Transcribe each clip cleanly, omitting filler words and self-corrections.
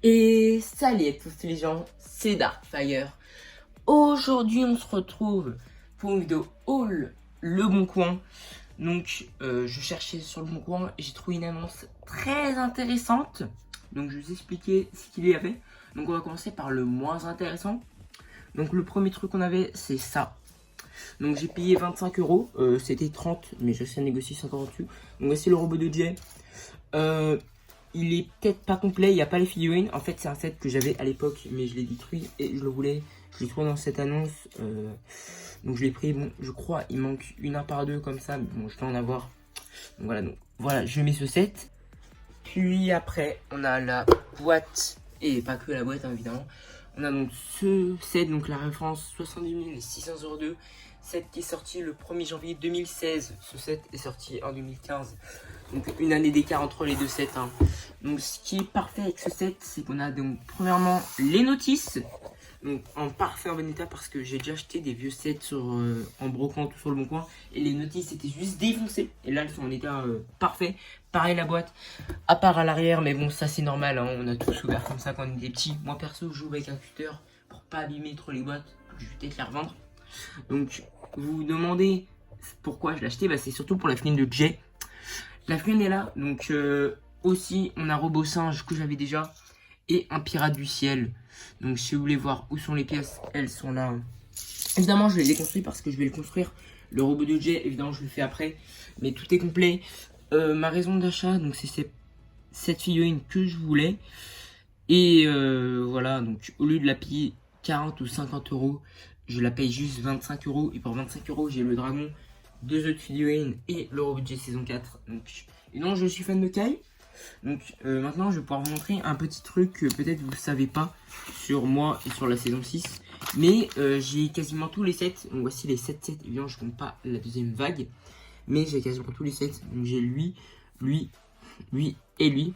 Et salut à tous les gens, c'est Darkfire. Aujourd'hui on se retrouve pour une vidéo haul Le Bon Coin. Donc je cherchais sur Le Bon Coin et j'ai trouvé une annonce très intéressante. Donc je vais vous expliquer ce qu'il y avait. Donc on va commencer par le moins intéressant. Donc le premier truc qu'on avait c'est ça. Donc j'ai payé 25 euros, c'était 30 mais je sais négocier 50 dessus. Donc voici le robot de Jay. Il est peut-être pas complet, il n'y a pas les figurines. En fait, c'est un set que j'avais à l'époque, mais je l'ai détruit et je le voulais. Je l'ai trouvé dans cette annonce. Donc je l'ai pris. Bon, je crois il manque une 1 par 2 comme ça. Mais bon, je vais en avoir. Donc voilà, je mets ce set. Puis après, on a la boîte. Et pas que la boîte, hein, évidemment. On a donc ce set, donc la référence 70 602. Set qui est sorti le 1er janvier 2016. Ce set est sorti en 2015. Donc une année d'écart entre les deux sets. Hein. Donc ce qui est parfait avec ce set, c'est qu'on a donc premièrement les notices. Donc en parfait en bon état parce que j'ai déjà acheté des vieux sets en brocante ou sur Le Bon Coin. Et les notices étaient juste défoncées. Et là elles sont en état parfait. Pareil la boîte, à part à l'arrière, mais bon ça c'est normal. Hein. On a tous ouvert comme ça quand on était petits. Moi perso je joue avec un cutter pour pas abîmer trop les boîtes. Je vais peut-être les revendre. Donc vous vous demandez pourquoi je l'ai acheté, bah, c'est surtout pour la figurine de Jay. La figurine est là, donc aussi on a Robot Singe que j'avais déjà et un Pirate du Ciel. Donc si vous voulez voir où sont les pièces, elles sont là. Évidemment je vais les construire parce que je vais le construire. Le robot de Jay, évidemment je le fais après, mais tout est complet. Ma raison d'achat, donc c'est cette figurine que je voulais. Et voilà, donc au lieu de la payer 40 ou 50 euros, je la paye juste 25 euros. Et pour 25 euros, j'ai le dragon, 2 autres figurines et le robot de J saison 4. Donc, et non, je suis fan de Kai. Donc maintenant, je vais pouvoir vous montrer un petit truc que peut-être vous ne savez pas sur moi et sur la saison 6. Mais j'ai quasiment tous les sets. Donc voici les 7 sets. Évidemment, je ne compte pas la deuxième vague. Mais j'ai quasiment tous les sets. Donc j'ai lui et lui.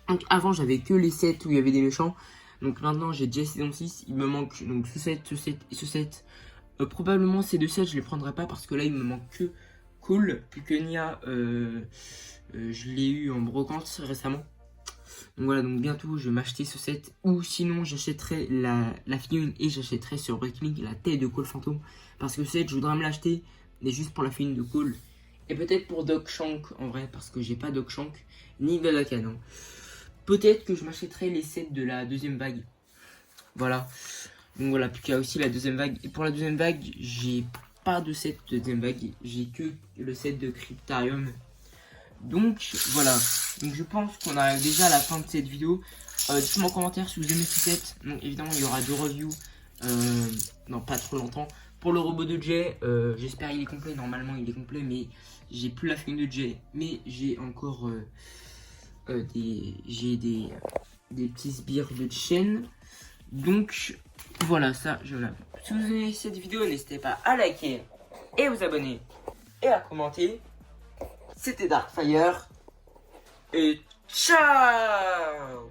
Donc avant j'avais que les sets où il y avait des méchants. Donc maintenant j'ai déjà saison 6. Il me manque donc ce set et ce set. Probablement ces deux sets je les prendrai pas parce que là il me manque que Cool. Puis que Nia je l'ai eu en brocante récemment. Donc voilà, donc bientôt je vais m'acheter ce set. Ou sinon j'achèterai la figurine et j'achèterai sur Breaking la tête de Cole Fantôme. Parce que ce set je voudrais me l'acheter. Mais juste pour la figurine de Cole. Et peut-être pour Doc Shank en vrai. Parce que j'ai pas Doc Shank ni Dalakan. Hein. Peut-être que je m'achèterai les sets de la deuxième vague. Voilà. Donc voilà, puis qu'il y a aussi la deuxième vague. Et pour la deuxième vague, j'ai pas de set de deuxième vague. J'ai que le set de Cryptarium. Donc voilà. Donc je pense qu'on arrive déjà à la fin de cette vidéo. Dites-moi en commentaire si vous aimez ce set. Donc évidemment, il y aura 2 reviews. Non, pas trop longtemps. Pour le robot de Jay, j'espère qu'il est complet. Normalement, il est complet, mais j'ai plus la figurine de Jay. Mais j'ai encore... des petits sbires de chaîne. Donc voilà, ça je l'aime. Si vous aimez cette vidéo, n'hésitez pas à liker et vous abonner et à commenter. C'était Darkfire et ciao.